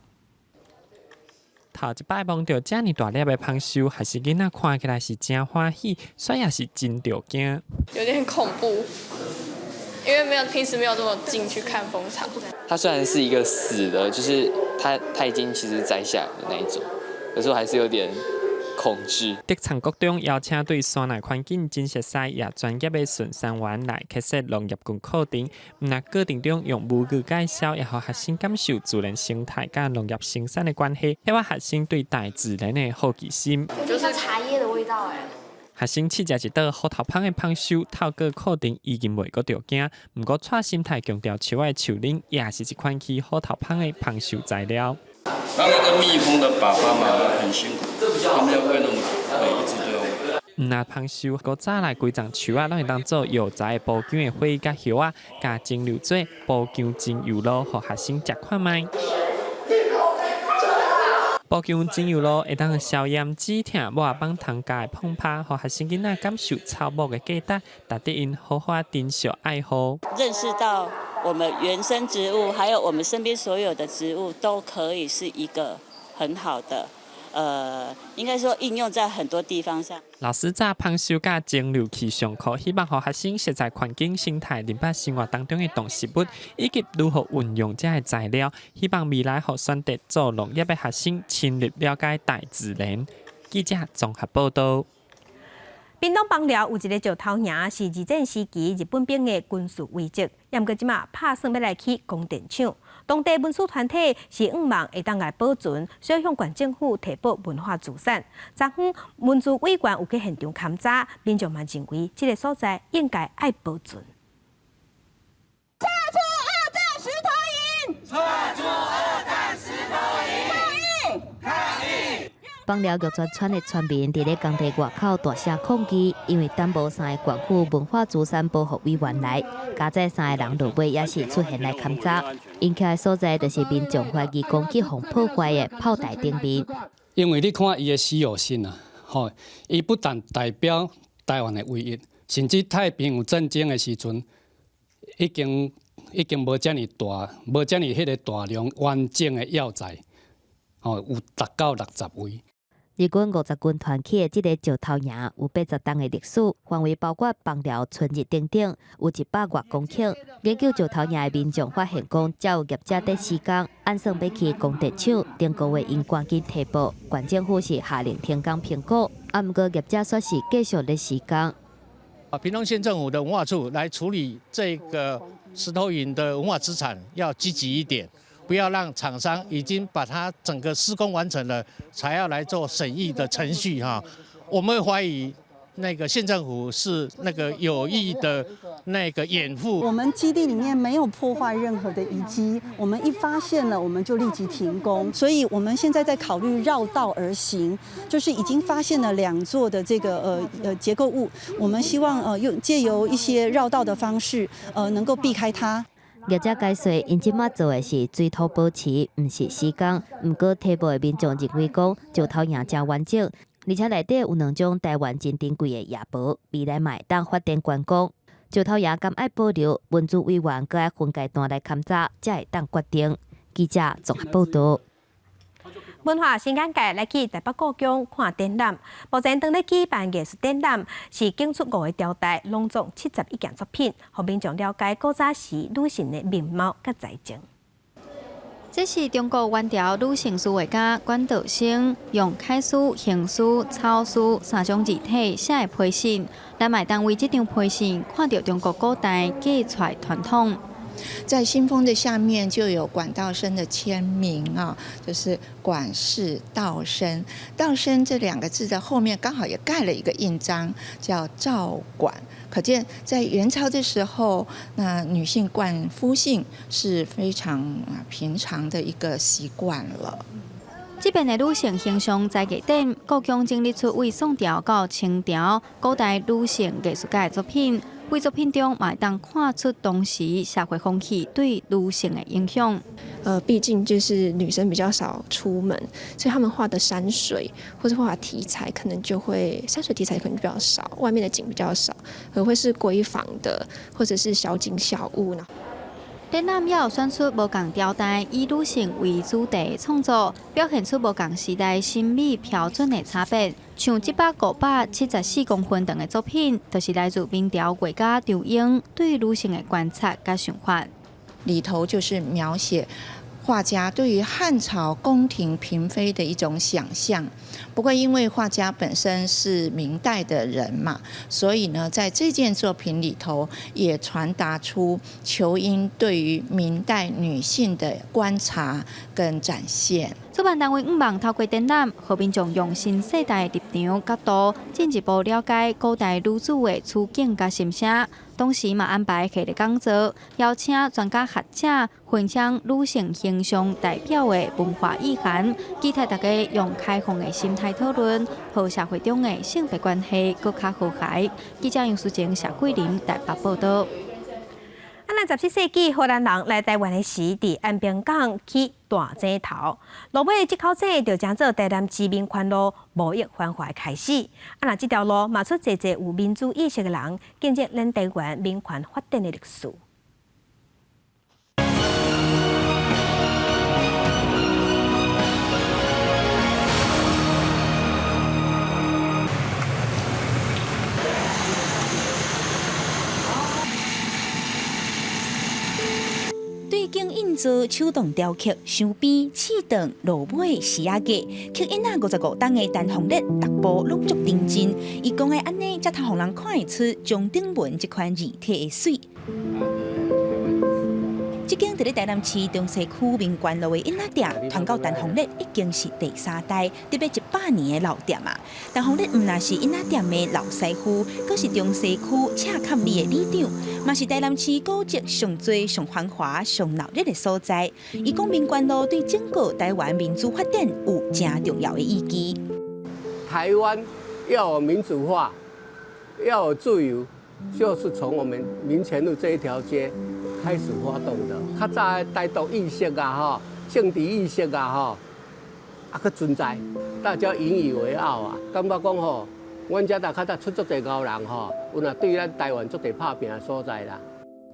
头一摆望到遮尔大粒的蜂树，还是囡仔看起来是真欢喜，却也是真着惊。有点恐怖，因为平时没有这么近去看蜂巢。它虽然是一个死的，就是它已经其实摘下来的那一种，有时候还是有点恐惧。在场局中邀请对山内环境真熟悉也专业的顺山园来开设农业群课程，那课程中用母语介绍，也互学生感受自然生态甲农业生产的关系，激发学生对大自然的好奇心。就是茶叶的味道哎。学生试食一道虎头蜂的蜂树，透过课程已经袂阁着惊，不过带心态强调树的树林也是一款起虎头蜂的蜂树材料。那个蜜蜂的爸爸妈妈很辛苦，他们要喂那么久，一直都要喂。那芳修搁早来规丛树啊，拢会当做药材的布姜的花甲叶啊，加精油做布姜精油露，互学生食看卖。布姜精油露会当消炎止痛，抹帮糖加的碰拍，互学生囡仔感受草木的价值，达得因好好珍惜爱护。认识到我们原生植物，还有我们身边所有的植物，都可以是一个很好的。应该说应用在很多地方上。老师在芳修甲蒸馏器上课，希望学生熟悉环境生态、林北生活当中的动植物，以及如何运用这些材料。希望未来互选择做农业的学生深入了解大自然。记者综合报道。屏东枋寮有一个石头营，是二战时期日本兵的军事遗迹，也毋过即马拍算要来起供电厂。当地文史团体是希望会当来保存，所以向县政府提报文化资产。昨昏文资委员有去现场勘查，民众嘛认为这个所在应该爱保存。撤出二战石头营！撤出二战石头营！抗议！枋寮玉泉村的村民伫咧工地外口大声抗议，因为等无3个县府文化资产保护委员来，加在3个人落尾也是出现来勘查。引起的所在就是民众怀疑攻击互破坏的炮台顶面。因为你看伊的稀有性啊，吼，伊不但代表台湾的唯一，甚至太平洋战争的时阵，已经无遮尔大，无遮尔迄个大量完整的药材，吼，有达到60位。日军50军团起的这个石头营有80栋的历史，范围包括枋寮村日顶顶有100多公顷。研究石头营的民众发现讲，才有业者在施工，按算要起供电厂，顶个月因赶紧提报，县政府是下令停工评估，毋过业者说是继续咧施工。屏东县政府的文化处来处理这个石头营的文化资产，要积极一点。不要让厂商已经把它整个施工完成了，才要来做审议的程序哈。我们会怀疑那个县政府是那个有意的那个掩护。我们基地里面没有破坏任何的遗迹，我们一发现了我们就立即停工。所以我们现在在考虑绕道而行，就是已经发现了2座的这个结构物，我们希望借由一些绕道的方式能够避开它。业者解说，因即马做的是水土保持，毋是施工。毋过提报的民众认为讲，石头营真完整，而且内底有2种台湾真珍贵的夜婆，未来嘛会当发展观光。石头营敢爱保留，文资委员搁爱分阶段来勘查，才会当决定。记者综合报道。文化新眼界来去台北故宫看展览，目前当咧举办艺术展览，是选出5个朝代，拢总71件作品，互民众了解古早时女性的面貌甲才情。这是中国元朝女性书画家管道升用楷书、行书、草书3种字体写的批信，来买单为这张批信，看到中国古代记出来传统。在信封的下面就有管道升的签名啊，就是管事道升。道升这2个字的后面刚好也盖了一个印章，叫赵管。可见在元朝的时候，那女性冠夫姓是非常平常的一个习惯了。这边的女性形象在艺展，故宫整理出为宋朝到清朝古代女性艺术家的作品。为作品中嘛，当看出当时社会风气对女性的影响。毕竟就是女生比较少出门，所以他们画的山水或者画的题材，可能就会山水题材可能比较少，外面的景比较少，可能会是闺房的或者是小景小物呢。展览也有选出无共朝代以女性为主题的创作，表现出无共时代审美标准的差别。像700-574公分等的作品，就是来自明朝画家张英对女性的观察甲想法。里头就是描写画家对于汉朝宫廷嫔妃的一种想象。不过因为画家本身是明代的人嘛，所以呢，在这件作品里头也传达出仇英对于明代女性的观察跟展现。主办单位希望透过展览，和民众用新世代的立场角度，进一步了解古代女子的处境甲心声。同时嘛安排系列讲座，邀请专家学者分享女性形象代表的文化意涵，期待大家用开放的心态讨论，和社会中的性别关系更加和谐。记者杨淑晴、谢桂林台北报道。17世纪荷兰人来台湾的时，伫安平港起大井头，路尾这口井就将做台南市民权路无益繁华的开始。那这条路嘛出侪有民主意识的人，见证咱台湾民权发展的历史。对景印做手动雕刻、箱边、刺盾、路尾、石仔架，刻印啊55档的单红列，逐步拢足认真。伊讲的安尼，才通互人看会出中顶文这款字体的水。这间伫咧台南市中西区民权路的印仔店，传到单红列已经是第3代，特别100年的老店啊。单红列毋但是印仔店的老师傅，阁是中西区赤坎里的里长，嘛是台南市古迹上最、上繁华、上闹热的所在。伊讲民权路对整个台湾民主发展有正重要的意义。台湾要有民主化，要有自由，就是从我们民权路这一条街开始发动的。较早的台独意识啊，政治意识啊，佫存在，大家引以为傲啊。感觉讲吼，阮遮较早出足侪高人吼，有若对咱台湾足侪拍拼的所在啦。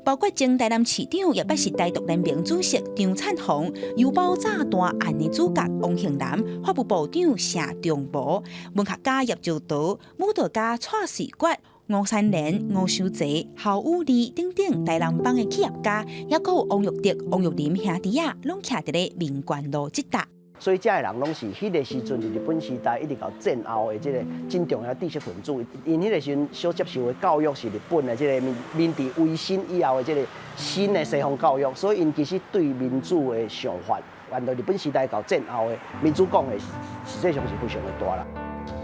包括前台南市长，也捌是台独联盟主席张灿宏，邮报炸弹案的主角王庆南，法务部长谢仲博，文学家叶兆涛，舞蹈家蔡世国。吴三连、吴修泽、郝武利等等台南帮的企业家，也有王玉德、王玉林兄弟啊，拢徛伫咧民权路这搭。所以这些人拢是迄个时阵日本时代一直到战后的这个真重要知识分子，因迄个时阵所接受的教育是日本的这个明治维新以后的这个新的西方教育，所以因其实对民主的想法，按照日本时代到战后的民主讲的，实际上是非常的大啦。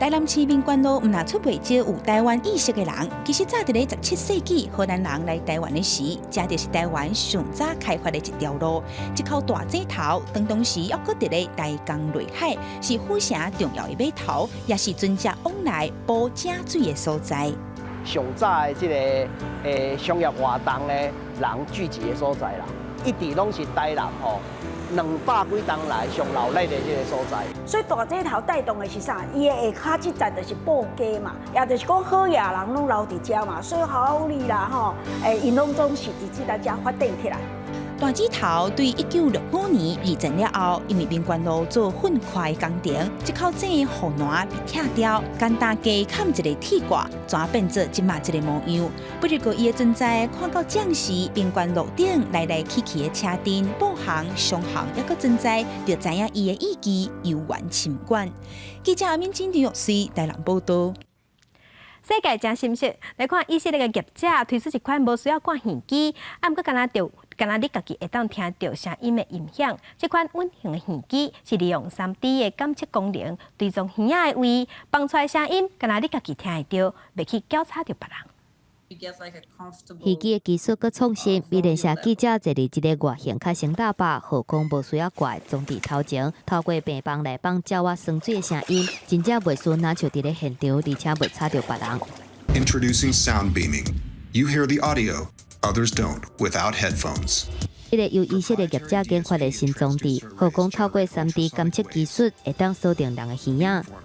台南市民权路毋但出袂少有台湾意识的人，其实早伫咧17世纪荷兰人来台湾的时，这就是台湾上早开发的一条路。这口大井头，当时抑搁伫咧台江内海，是府城重要的码头，也是船只往来补井水的所在。上早的这个商业活动的人聚集的所在啦，一直拢是台南吼。200几档来上闹热的这个所在，所以大井头带动的是啥？伊的下骹这站就是报家嘛，也就是讲好野人拢留伫遮嘛，所以好利啦吼，因拢总是伫这搭遮发展起来。大井头对1965年二战了后，因为民权路做粉块工程，这口井护栏被拆掉，简单加砍一个铁挂，转变做即马这个模样。不过伊的存在，看到将士民权路顶来来去去的车灯、步行、商行也搁存在，就知影伊的意义由远深远。记者阿敏金뉴욕市台南报道。世界真新鲜，来看以色列嘅业者推出一款无需要挂耳机，啊，毋过敢若你家己会当听到声音的音响。这款稳定的耳机是利用3D 的感测功能，追踪耳仔的位，放出来声音，敢若你家己听会到，袂去搅吵到别人。耳机的技术搁创新，比连社记者坐伫一个外形较像喇叭、后空无需要挂装伫头前，透过病房来帮鸟仔生水的声音，真正袂输拿像伫咧现场，而且袂吵到别人。Introducing sound beaming. You hear the audio, others don't without headphones. 这个由以色列业者研发的新装置，可讲透过3D 感测技术，会当锁定人的耳仔，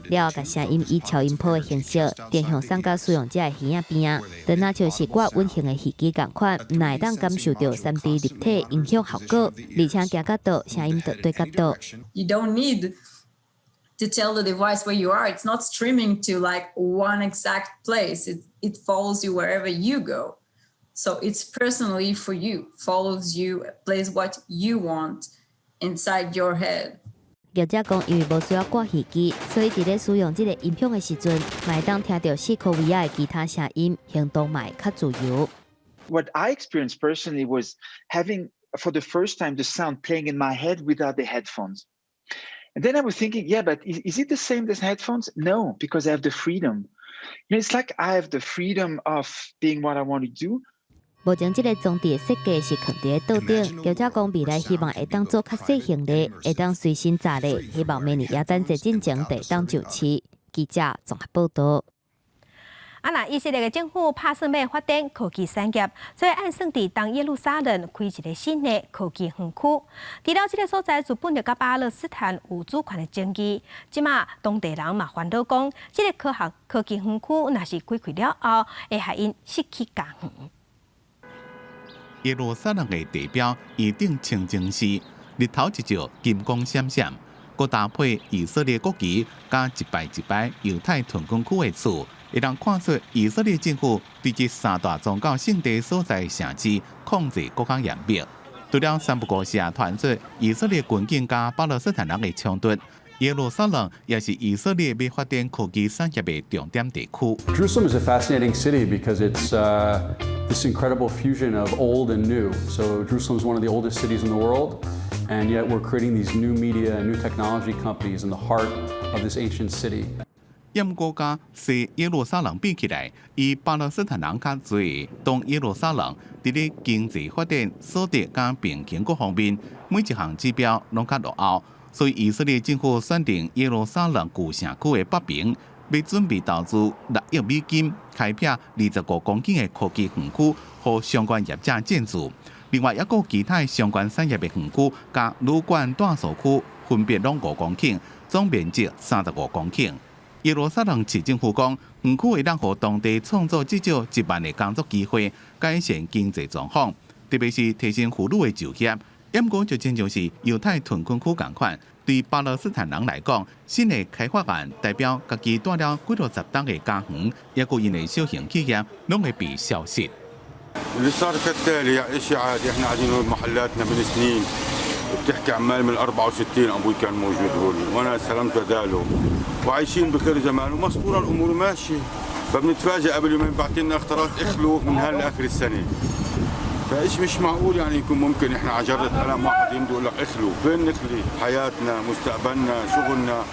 了后，甲声音以超音波的形式电向送到使用者的耳仔边啊，就若像是挂稳形的耳机共款，毋会当感受到3D 立体音响效果，而且行角度声音就对角度。You don't need to tell the device where you are. It's not streaming to like one exact place. It follows you wherever you go. So it's personally for you, follows you, plays what you want inside your head. 业者讲，因为无需要挂耳机，所以伫咧使用这个音响的时阵，会当听到4颗 VR 的其他声音，行动嘛较自由。What I experienced personally was having, for the first time, the sound playing in my head without the headphones. And then I was thinking, yeah, but is it the same as headphones? No, because I have the freedom. It's like I have the freedom of being what I want to do. 目前这个装置设计是放伫道顶，业者讲未来希望会当做较小型的，会当随身载的，希望明年耶诞节进前会当就市。记者综合报道。以色列的政府打算要发展科技产业，所以按算伫东耶路撒冷开一个新的科技园区。除了这个所在原本就甲巴勒斯坦有主权的争议，即马当地人嘛烦恼讲，这个科技园区若是开开了后，会害因失去家园。耶路撒冷的地标一顶清真寺，日头一照，金光闪闪，佮搭配以色列国旗，加一排一排犹太屯垦区的厝。会让看出以色列政府对这三大宗教圣地所在城市控制更加严密。除了三不五时传出以色列军警加巴勒斯坦人的冲突，耶路撒冷也是以色列要发展科技产业的重点地区。Jerusalem is a fascinating city because it's this incredible fusion of old and new. So Jerusalem is one of the oldest cities in the world, and yet we're creating these new media and new technology companies in the heart of this ancient city. 因国家西耶路撒冷比起来，以巴勒斯坦人较多的东耶路撒冷，伫咧经济发展、所得加平均各方面，每一项指标拢较落后。所以以色列政府选定耶路撒冷旧城区的北边，要准备投资6亿美金，开辟25公顷的科技园区，和相关业者建筑。另外，还有其他相关产业的园区，加旅馆、大数区，分别拢5公顷，总面积35公顷。耶路撒冷市政府讲，园区会让予当地创造至少1万的工作机会，改善经济状况，特别是提升妇女的就业。不过，就亲像是犹太屯垦区同款，对巴勒斯坦人来讲，新的开发案代表家己住了几60栋的家园，也有因的小型企业拢会被消失。اللي صار كالتالي يعني شيء عادي احنا قاعدين محلاتنا من سنين بتحكي عمال من 64 ابوي كان موجود هون وانا استلمت بداله وعايشين بخير زمان ومسطوره الامور ماشيه فبنتفاجئ قبل يومين بعطينا لنا اختراق اخلو من هلا لاخر السنه فايش مش معقول يعني يكون ممكن احنا على جره قلم واحد يمدي يقول لك اخلو فين نخلي حياتنا مستقبلنا شغلنا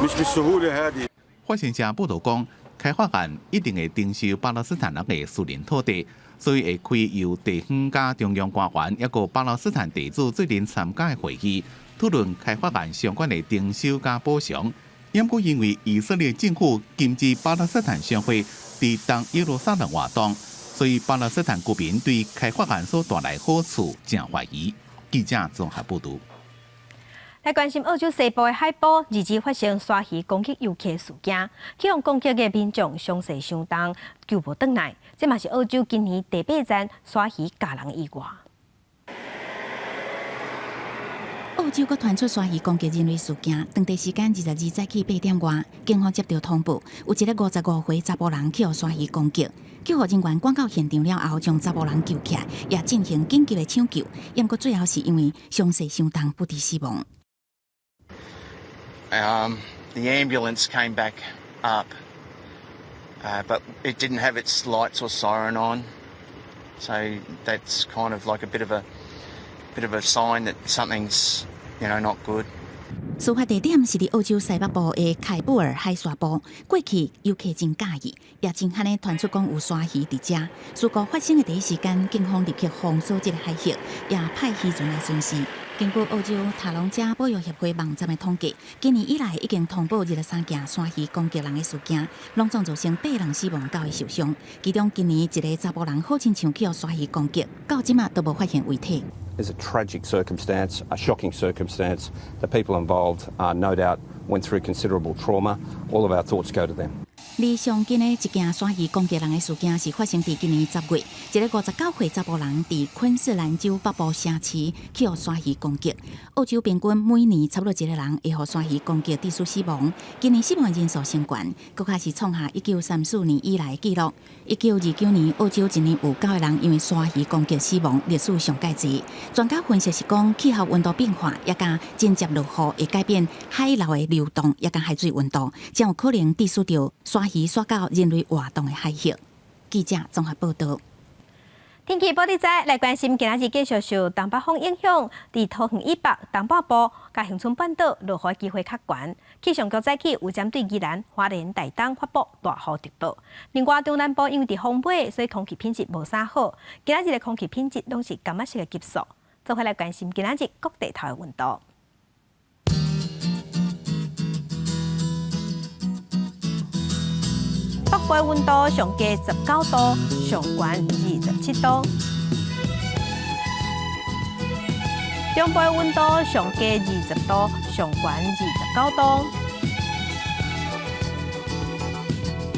مش بالسهوله هذه 发行者报道讲，开发案一定会征收巴勒斯坦人的私人土地。所以会开由地方加中央官员，也个巴勒斯坦地主最近参加的会议，讨论开发案相关的征收加补偿。不过因为以色列政府禁止巴勒斯坦商会伫东耶路撒冷活动，所以巴勒斯坦居民对开发案所带来好处正怀疑。记者综合报道。来关心澳洲西部的海堡日前发生鲨鱼攻击游客事件，起用攻击的民众伤势相当，救无回来。这嘛是澳洲今年第8件鲨鱼咬人意外。澳洲阁传出鲨鱼攻击人类事件，当地时间22早起8点外，警方接到通报，有一个55岁查甫人去互鲨鱼攻击。救护人员赶到现场了后，将查甫人救起来，也进行紧急的抢救。不过最后是因为伤势相当不治死亡。The ambulance came back up, but it didn't have its lights or siren on, so that's kind of like a bit of a sign that something's, not good. 事发地点是伫澳洲西北部的凯布尔海沙堡，过去游客真介意，也真罕的传出讲有鲨鱼伫遮。事故发生的第一时间，警方立刻封锁这个海域，也派渔船来巡视。根据澳洲塔龙者保育协会网站的统计，今年以来已经通报23件鲨鱼攻击人的事件，拢总造成8人死亡，9人受伤。其中今年一个查甫人好亲像去互鲨鱼攻击，到即马都无发现遗体。It's a tragic circumstance, a shocking circumstance. The people involved, no doubt, went through considerable trauma. All of our thoughts go to them. 离上近的一件鲨鱼攻击人的事件是发生在今年10月，一个59岁查甫人伫昆士兰州北部城市去互鲨鱼攻击。澳洲平均每年差不多一个人会互鲨鱼攻击致死亡，今年死亡人数升悬，佫开始创下1934年以来的纪录。1929年，澳洲一年有9个人因为鲨鱼攻击死亡，历史上界之。专家分析是讲，气候温度变化，也加间接落雨会改变海流的流动，也加海水温度，将有可能致使到鲨鱼刷到人类活动的海域。记者综合报道。天气报道在来关心，今仔日继续受东北风影响，伫桃园以北、东北部、甲恒春半岛落雨机会较悬。气象局早起有针对宜兰、花莲、台东发布大雨特报。另外，中南部因为伫风尾，所以空气品质无啥好。今仔日的空气品质拢是甘仔式的级数。做回来关心今仔日各地头的温度。北部温度上低19度，上悬27度；中部温度上低20度，上悬29度；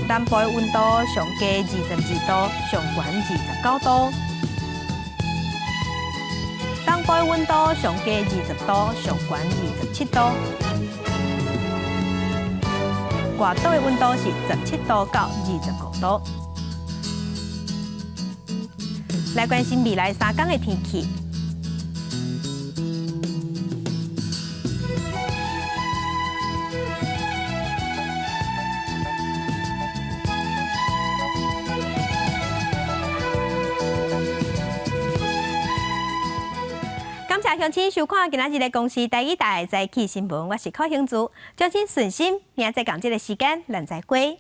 南部温度上低22度，上悬29度；东部温度上低20度，上悬27度。外岛的温度是17度到25度。来关心未来3天的天气。感谢乡亲收看今仔日的公视第一台早起新闻，我是柯兴竹，掌声顺心，明仔载讲这个时间，咱再会。